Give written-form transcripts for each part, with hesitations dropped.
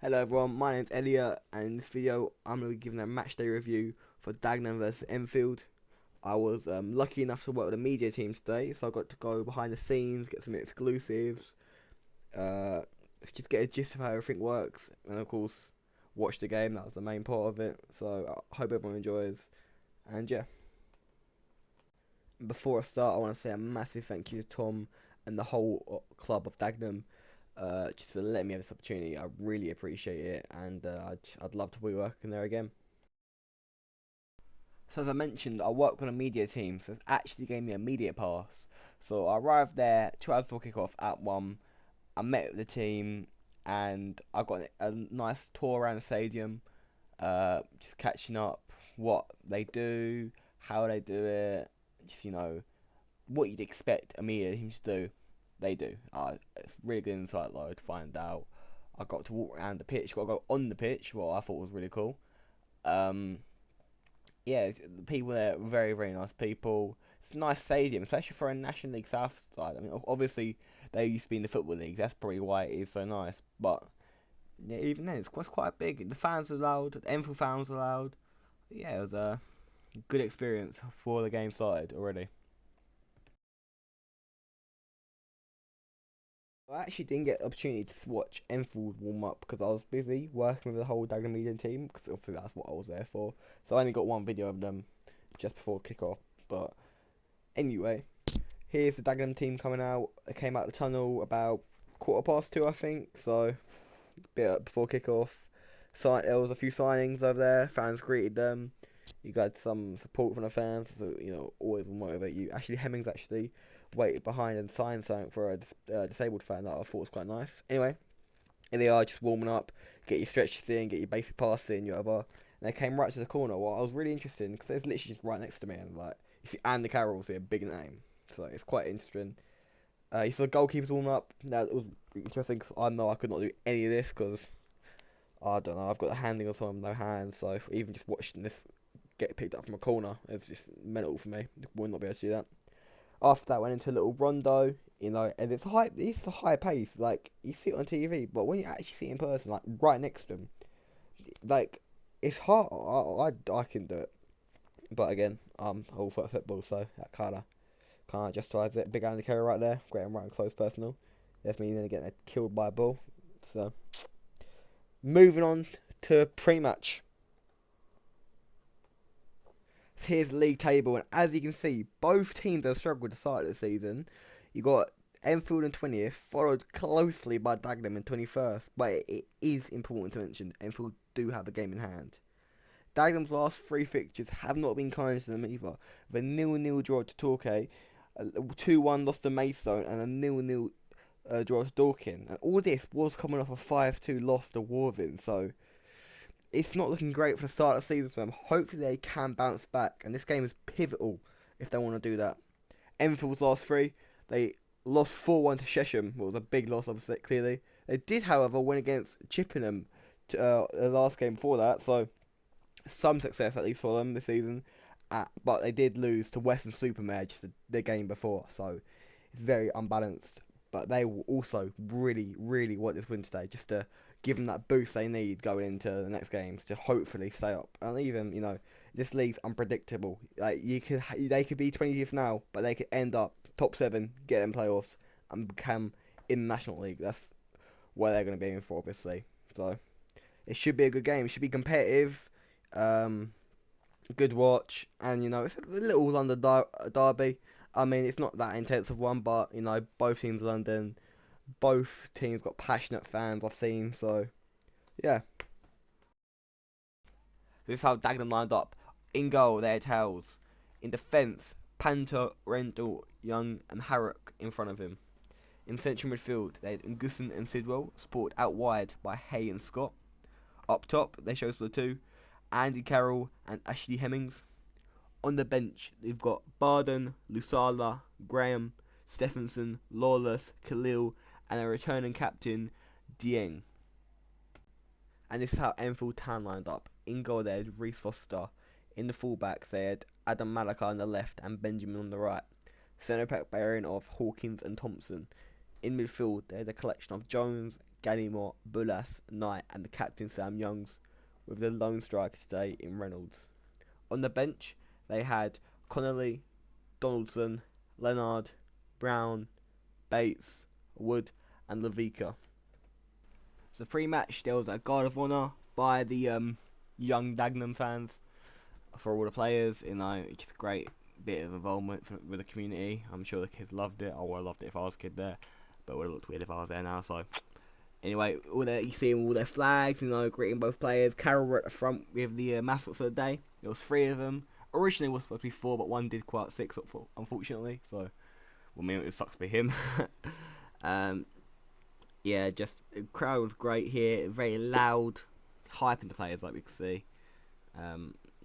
Hello everyone, my name's Elliot, and in this video I'm going to be giving a match day review for Dagenham versus Enfield. I was lucky enough to work with the media team today, so I got to go behind the scenes, get some exclusives, uh, just get a gist of how everything works, and of course watch the game. That was the main part of it, so I hope everyone enjoys, and yeah. Before I start, I want to say a massive thank you to Tom and the whole club of Dagenham, just for letting me have this opportunity. I really appreciate it, and I'd love to be working there again. So as I mentioned, I work on a media team, so it actually gave me a media pass. So I arrived there 2 hours before kickoff at 1. I met with the team, and I got a nice tour around the stadium, just catching up what they do, how they do it, just what you'd expect a media team to do. They do. It's really good insight though to find out. I got to walk around the pitch, got to go on the pitch, what I thought was really cool. Um, yeah, the people there were very, very nice people. It's a nice stadium, especially for a National League South side. I mean, obviously they used to be in the Football League. That's probably why it is so nice. But yeah, even then, it's quite big. The fans are loud. The Enfield fans are loud. Yeah, it was a good experience before the game started already. I actually didn't get the opportunity to watch Enfield warm up because I was busy working with the whole Dagenham media team because obviously that's what I was there for. So I only got one video of them just before kickoff. But anyway, here's the Dagenham team coming out. They came out the tunnel about 2:15, I think. So a bit before kickoff. So there was a few signings over there. Fans greeted them. You got some support from the fans, so always will motivate you. Ashley Hemmings actually waited behind and signed something for a disabled fan that I thought was quite nice. Anyway, here they are just warming up, get your stretches in, get your basic passes in, whatever. And they came right to the corner. Well, I was really interested because it's literally just right next to me, and like you see Andy Carroll's here, big name, so it's quite interesting. You saw the goalkeepers warming up. Now it was interesting because I know I could not do any of this because I don't know. I've got the handling of someone with no hands, so even just watching this get picked up from a corner, it's just mental for me. Would not be able to do that. After that, went into a little rondo, and it's a high pace. Like you see it on TV, but when you actually see it in person, like right next to them, like it's hard. I can do it, but again, I'm all for football, so that kind of justifies it. Big Andy Carey right there, great and right and close personal. That's me then getting killed by a ball. So moving on to pre-match. Here's the league table, and as you can see, both teams have struggled to start this season. You got Enfield in 20th, followed closely by Dagenham in 21st. But it is important to mention Enfield do have a game in hand. Dagenham's last 3 fixtures have not been kind to them either. The 0-0 draw to Torquay, a 2-1 loss to Maidstone, and a 0-0 draw to Dorking. And all this was coming off a 5-2 loss to Worthing. So it's not looking great for the start of the season for them. Hopefully they can bounce back, and this game is pivotal if they want to do that. Enfield's last 3, they lost 4-1 to Chesham. It was a big loss, obviously, clearly. They did, however, win against Chippenham the last game before that, so some success at least for them this season. But they did lose to Western Supermare just the game before, so it's very unbalanced. But they will also really, really want this win today, just to give them that boost they need going into the next games to hopefully stay up. And even this league's unpredictable. Like they could be 20th now, but they could end up top 7, get in playoffs, and become in the National League. That's where they're going to be aiming for, obviously. So it should be a good game. It should be competitive. Good watch, and it's a little London derby. I mean, it's not that intense of one, but both teams London, both teams got passionate fans I've seen. So yeah, this is how Dagenham lined up. In goal, they had Tails. In defence, Panther, Rendell, Young, and Harrock in front of him. In central midfield, they had Ngussen and Sidwell, supported out wide by Hay and Scott. Up top, they chose the two, Andy Carroll and Ashley Hemmings. On the bench, they've got Barden, Lusala, Graham, Stephenson, Lawless, Khalil, and a returning captain, Dieng. And this is how Enfield Town lined up. In goal, they had Reese Foster. In the fullbacks, they had Adam Malaka on the left and Benjamin on the right. Centre back pairing of Hawkins and Thompson. In midfield, they had a collection of Jones, Ganimot, Bulas, Knight, and the captain Sam Youngs, with the lone striker today in Reynolds. On the bench, they had Connolly, Donaldson, Leonard, Brown, Bates, Wood, and Lavica. So pre-match, there was a guard of honour by the young Dagenham fans for all the players. You know, it's just a great bit of involvement with the community. I'm sure the kids loved it. I would have loved it if I was a kid there, but it would have looked weird if I was there now. So anyway, you see all their flags, you know, greeting both players. Carroll were at the front with the mascots of the day. There was three of them. Originally it was supposed to be four, but one did quite sick, unfortunately. So, well, I mean, it sucks to be him. um, yeah, just the crowd was great here. Very loud, hyping the players like we could see.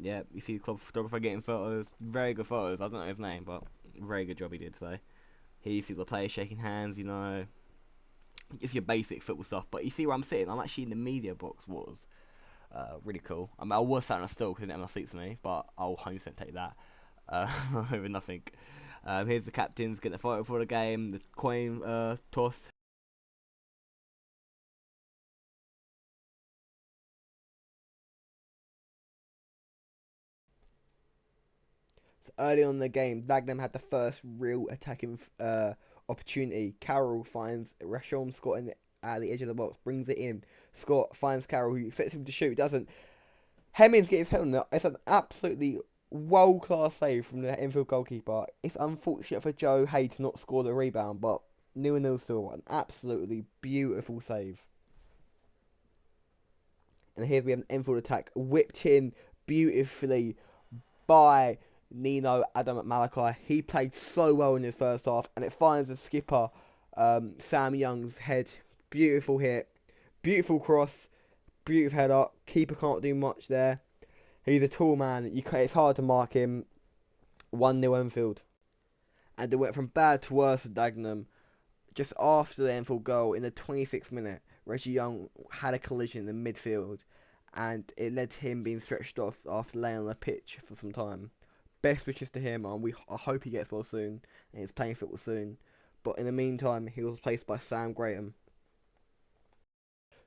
Yeah, you see the club photographer getting photos. Very good photos. I don't know his name, but very good job he did today. Here you see the players shaking hands, you know. Just your basic football stuff. But you see where I'm sitting? I'm actually in the media box. Was really cool. I mean, I was sat on a stool because I didn't have enough seats for me, but I'll 100% take that over nothing. Here's the captains getting the photo for the game. The coin toss. So early on in the game, Dagenham had the first real attacking opportunity. Carroll finds Rashom Scott at the edge of the box, brings it in. Scott finds Carroll, who expects him to shoot, doesn't. Hemmings gets his head on it. It's an absolutely world class save from the Enfield goalkeeper. It's unfortunate for Joe Hay to not score the rebound, but 0-0 still. An absolutely beautiful save. And here we have an Enfield attack whipped in beautifully by Nino Adam Malachi. He played so well in his first half, and it finds the skipper, Sam Young's head. Beautiful hit, beautiful cross, beautiful header. Keeper can't do much there. He's a tall man. It's hard to mark him. 1-0 Enfield. And it went from bad to worse at Dagenham. Just after the Enfield goal, in the 26th minute, Reggie Young had a collision in the midfield, and it led to him being stretched off after laying on the pitch for some time. Best wishes to him, and I hope he gets well soon, and he's playing football soon. But in the meantime, he was replaced by Sam Graham.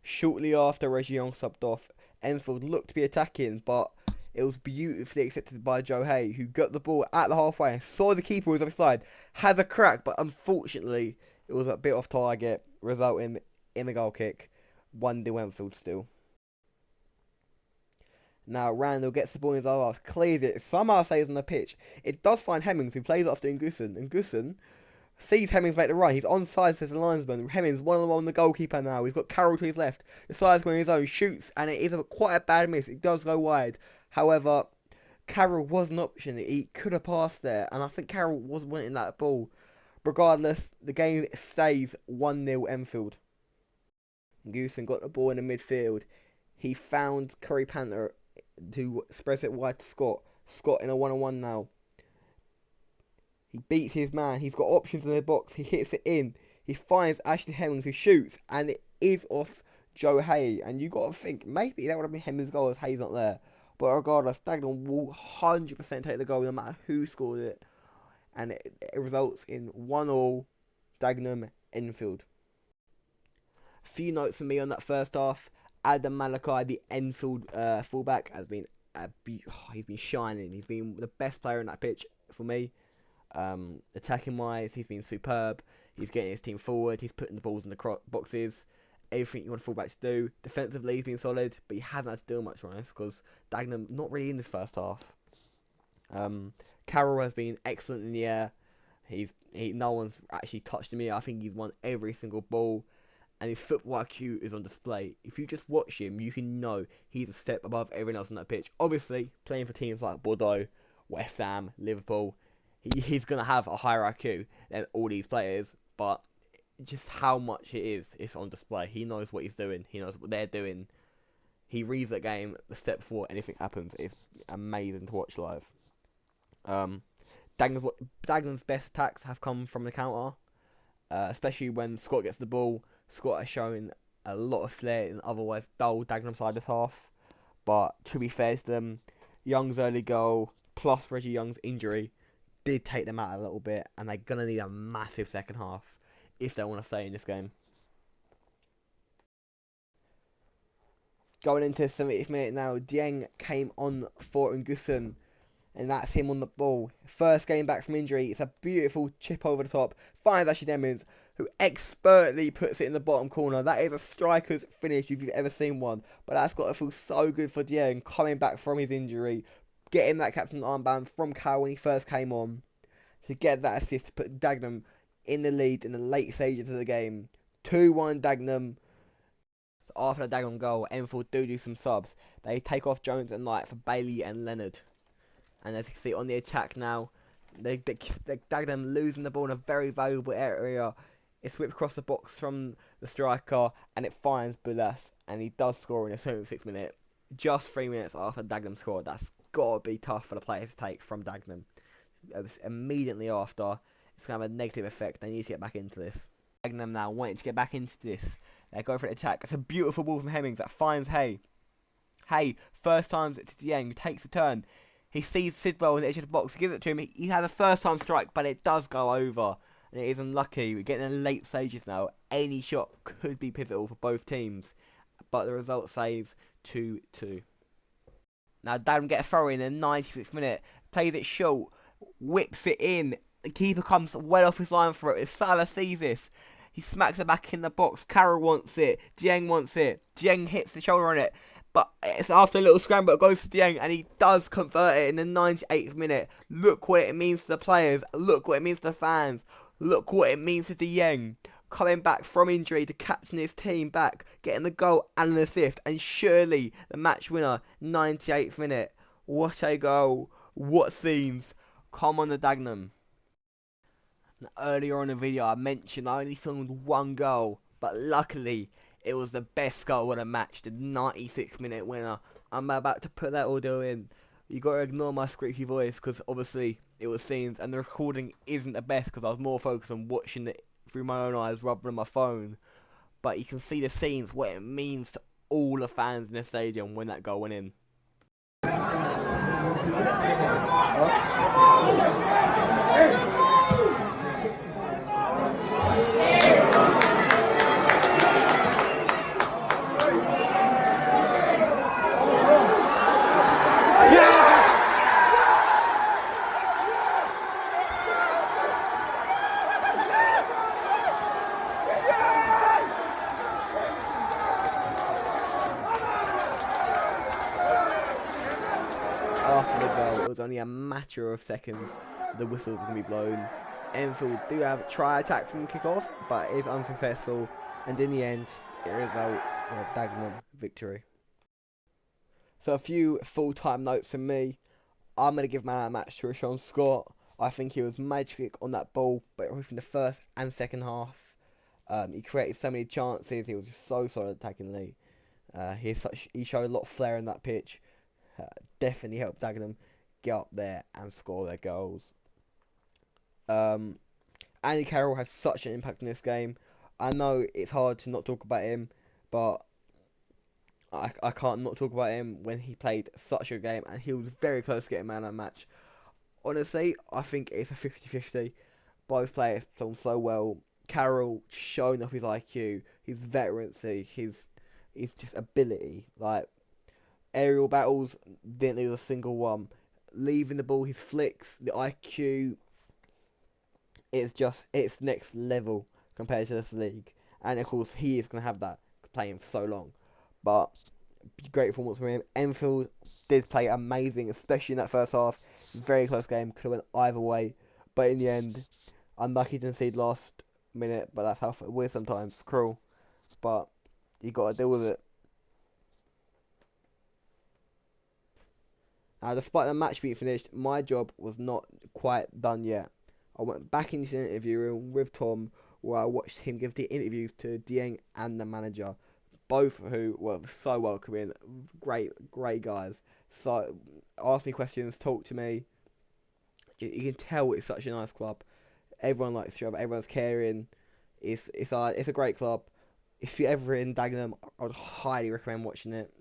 Shortly after Reggie Young subbed off, Enfield looked to be attacking, but it was beautifully accepted by Joe Hay, who got the ball at the halfway, saw the keeper was offside, had a crack, but unfortunately it was a bit off target, resulting in a goal kick. 1-0 Enfield still. Now Randall gets the ball in his half, clears it, somehow stays on the pitch. It does find Hemmings, who plays it off to Ngussen. Ngussen sees Hemmings make the run. He's onside, says the linesman. Hemmings one-on-one the goalkeeper now. He's got Carroll to his left. Decides going his own, shoots, and it is quite a bad miss. It does go wide. However, Carroll was an option. He could have passed there, and I think Carroll was wanting that ball. Regardless, the game stays 1-0 Enfield. Goosen got the ball in the midfield. He found Curry Panther, who spreads it wide to Scott. Scott in a one-on-one now. He beats his man. He's got options in the box. He hits it in. He finds Ashley Hemmings, who shoots, and it is off Joe Hay. And you got to think maybe that would have been Hemmings' goal as Hay's not there. But regardless, Dagenham will 100% take the goal no matter who scored it, and it results in 1-1 Dagenham Enfield. Few notes from me on that first half. Adam Malachi, the Enfield fullback, has been he's been shining. He's been the best player in that pitch for me. Attacking wise, he's been superb. He's getting his team forward. He's putting the balls in the boxes. Everything you want a fullback to do. Defensively, he's been solid, but he hasn't had to do much, right? Because Dagenham not really in this first half. Carroll has been excellent in the air. No one's actually touched him here. I think he's won every single ball, and his football IQ is on display. If you just watch him, you can know he's a step above everyone else on that pitch. Obviously, playing for teams like Bordeaux, West Ham, Liverpool, he's going to have a higher IQ than all these players, but just how much it is, it's on display. He knows what he's doing. He knows what they're doing. He reads that game the step before anything happens. It's amazing to watch live. Dagenham's best attacks have come from the counter, especially when Scott gets the ball. Scott has shown a lot of flair in otherwise dull Dagenham side this half. But to be fair to them, Young's early goal plus Reggie Young's injury did take them out a little bit, and they're going to need a massive second half if they want to stay in this game. Going into the 70th minute now, Dieng came on for Nguyen, and that's him on the ball. First game back from injury. It's a beautiful chip over the top. Finds Ashley Demons, who expertly puts it in the bottom corner. That is a striker's finish if you've ever seen one. But that's got to feel so good for Dieng coming back from his injury, getting that captain armband from Cal when he first came on, to get that assist to put Dagenham in the lead in the late stages of the game. 2-1 Dagenham. After the Dagenham goal, Enfield do some subs. They take off Jones and Knight for Bailey and Leonard. And as you can see on the attack now, they Dagenham losing the ball in a very valuable area. It's whipped across the box from the striker, and it finds Bulas, and he does score in the 76th minute. Just 3 minutes after Dagenham scored. That's got to be tough for the players to take from Dagenham. Immediately after, it's going to have a negative effect. They need to get back into this. Dagenham now wanting to get back into this. They go for an attack. It's a beautiful ball from Hemmings that finds Hay. Hay, first time to Dieng, who takes a turn. He sees Sidwell on the edge of the box, gives it to him. He had a first time strike, but it does go over. And it is unlucky. We're getting in the late stages now. Any shot could be pivotal for both teams. But the result says 2-2. Now Dagenham get a throw in the 96th minute. Plays it short. Whips it in. The keeper comes well off his line for it. If Salah sees this, he smacks it back in the box. Carroll wants it. Dieng wants it. Dieng hits the shoulder on it. But it's after a little scramble, it goes to Dieng, and he does convert it in the 98th minute. Look what it means to the players. Look what it means to the fans. Look what it means to Dieng. Coming back from injury to captain his team back, getting the goal and the assist, and surely the match winner, 98th minute. What a goal. What scenes. Come on the Dagenham. Earlier on in the video, I mentioned I only filmed one goal, but luckily it was the best goal of the match, the 96th minute winner. I'm about to put that audio in. You gotta ignore my squeaky voice because obviously it was scenes and the recording isn't the best because I was more focused on watching it through my own eyes rather than my phone. But you can see the scenes, what it means to all the fans in the stadium when that goal went in. After the goal, it was only a matter of seconds. The whistle was going to be blown. Enfield do have a try attack from kickoff, but it is unsuccessful. And in the end, it results in a Dagenham victory. So a few full-time notes from me. I'm going to give man of the match to Rashawn Scott. I think he was magic on that ball, but within the first and second half, he created so many chances. He was just so solid attackingly. He showed a lot of flair in that pitch. Definitely helped Dagenham get up there and score their goals. Andy Carroll had such an impact in this game. I know it's hard to not talk about him, but I can't not talk about him when he played such a game and he was very close to getting man of the match. Honestly, I think it's a 50-50. Both players performed so well. Carroll showing off his IQ, his veterancy, his just ability. Like, aerial battles, didn't lose a single one. Leaving the ball, his flicks, the IQ, it's next level compared to this league. And of course, he is going to have that playing for so long. But great performance from him. Enfield did play amazing, especially in that first half. Very close game, could have went either way. But in the end, unlucky to concede last minute, but that's how it is sometimes. It's cruel. But you got to deal with it. Now, despite the match being finished, my job was not quite done yet. I went back into the interview room with Tom, where I watched him give the interviews to Dieng and the manager, both of who were so welcoming, great guys. So, asked me questions, talked to me. You can tell it's such a nice club. Everyone likes each other. Everyone's caring. It's a great club. If you're ever in Dagenham, I would highly recommend watching it.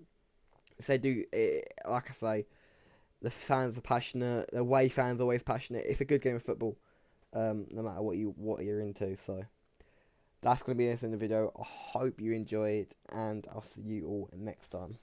So like I say, the fans are passionate. The away fans are always passionate. It's a good game of football, no matter what you're into. So that's going to be it in the video. I hope you enjoyed, and I'll see you all next time.